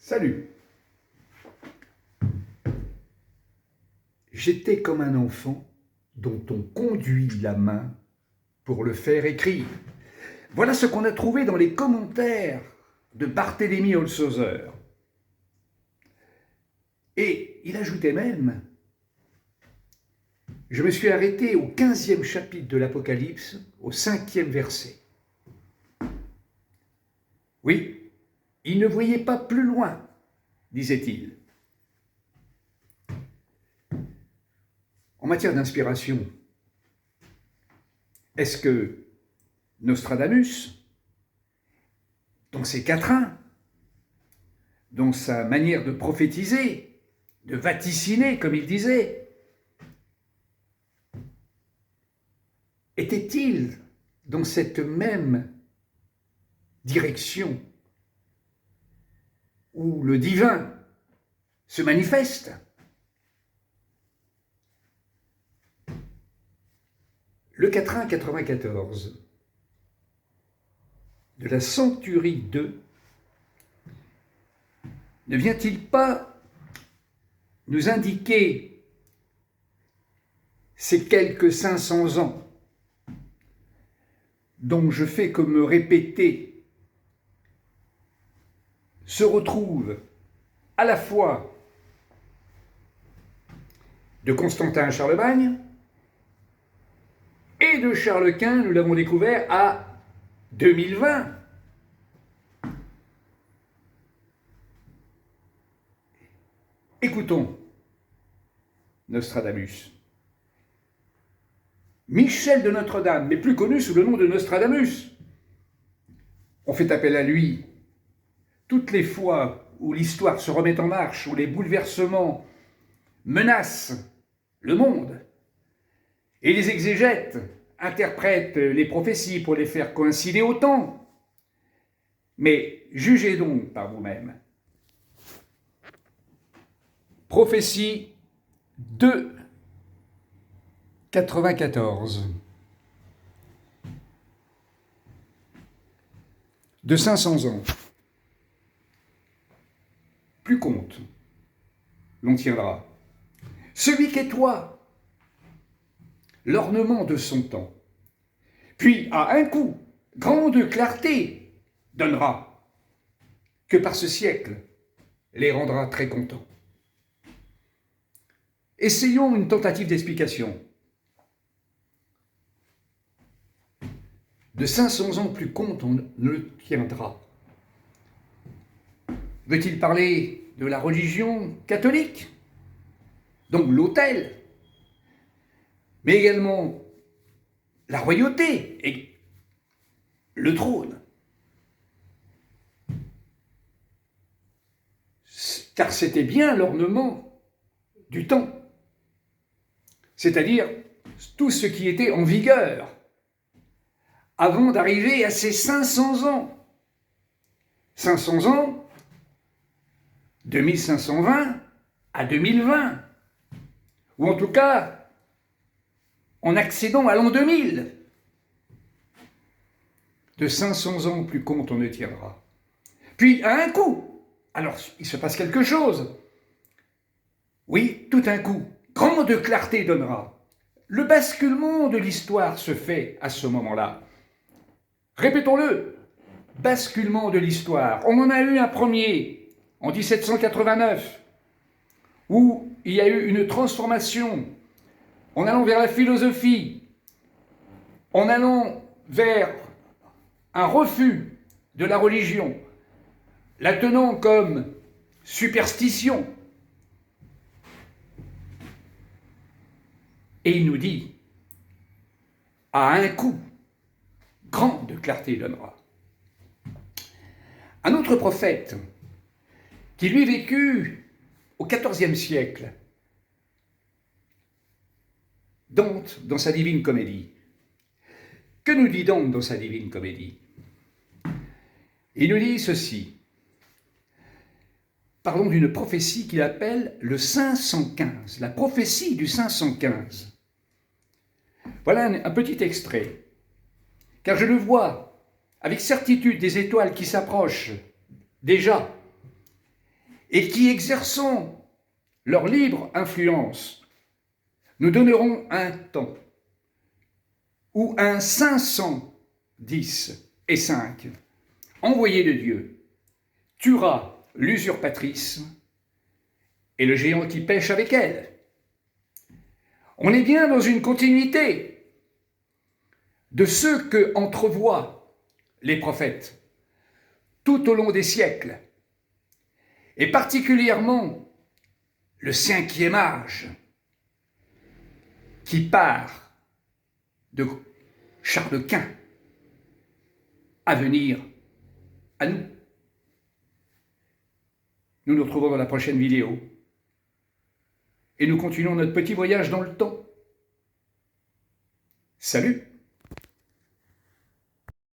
Salut. J'étais comme un enfant dont on conduit la main pour le faire écrire. Voilà ce qu'on a trouvé dans les commentaires de Barthélemy Holzhauser. Et il ajoutait même, je me suis arrêté au 15e chapitre de l'Apocalypse, au 5e verset. Oui, il ne voyait pas plus loin, disait-il. En matière d'inspiration, est-ce que Nostradamus, dans ses quatrains, dans sa manière de prophétiser, de vaticiner, comme il disait, était-il dans cette même direction où le divin se manifeste? Le quatrain 94 de la Centurie 2 ne vient-il pas nous indiquer ces quelques 500 ans dont je fais que me répéter se retrouvent à la fois de Constantin à Charlemagne et de Charles Quint, nous l'avons découvert, à 2020. Écoutons Nostradamus. Michel de Notre-Dame, mais plus connu sous le nom de Nostradamus. On fait appel à lui toutes les fois où l'histoire se remet en marche, où les bouleversements menacent le monde, et les exégètes interprètent les prophéties pour les faire coïncider au temps. Mais jugez donc par vous-même. Prophétie 2,94. De 500 ans. Plus compte, l'on tiendra. Celui qu'est toi, l'ornement de son temps, puis à un coup, grande clarté donnera, que par ce siècle les rendra très contents. Essayons une tentative d'explication. De 500 ans plus compte, on ne le tiendra. Veut-il parler de la religion catholique, donc l'autel, mais également la royauté et le trône? Car c'était bien l'ornement du temps, c'est-à-dire tout ce qui était en vigueur avant d'arriver à ces 500 ans. 500 ans, de 1520 à 2020, ou en tout cas en accédant à l'an 2000. De 500 ans plus compte on ne tiendra. Puis à un coup, alors il se passe quelque chose. Oui, tout un coup, grande clarté donnera. Le basculement de l'histoire se fait à ce moment-là. Répétons-le, basculement de l'histoire. On en a eu un premier en 1789, où il y a eu une transformation en allant vers la philosophie, en allant vers un refus de la religion, la tenant comme superstition. Et il nous dit, à un coup, grande clarté donnera. Un autre prophète, qui lui vécut au XIVe siècle, Dante dans sa Divine Comédie. Que nous dit Dante dans sa Divine Comédie? Il nous dit ceci. Parlons d'une prophétie qu'il appelle le 515, la prophétie du 515. Voilà un petit extrait. Car je le vois avec certitude des étoiles qui s'approchent déjà, et qui exerçons leur libre influence, nous donnerons un temps où un 510 et 5, envoyé de Dieu, tuera l'usurpatrice et le géant qui pêche avec elle. On est bien dans une continuité de ce que entrevoient les prophètes tout au long des siècles, et particulièrement le 5e âge qui part de Charles Quint à venir à nous. Nous nous retrouvons dans la prochaine vidéo et nous continuons notre petit voyage dans le temps. Salut!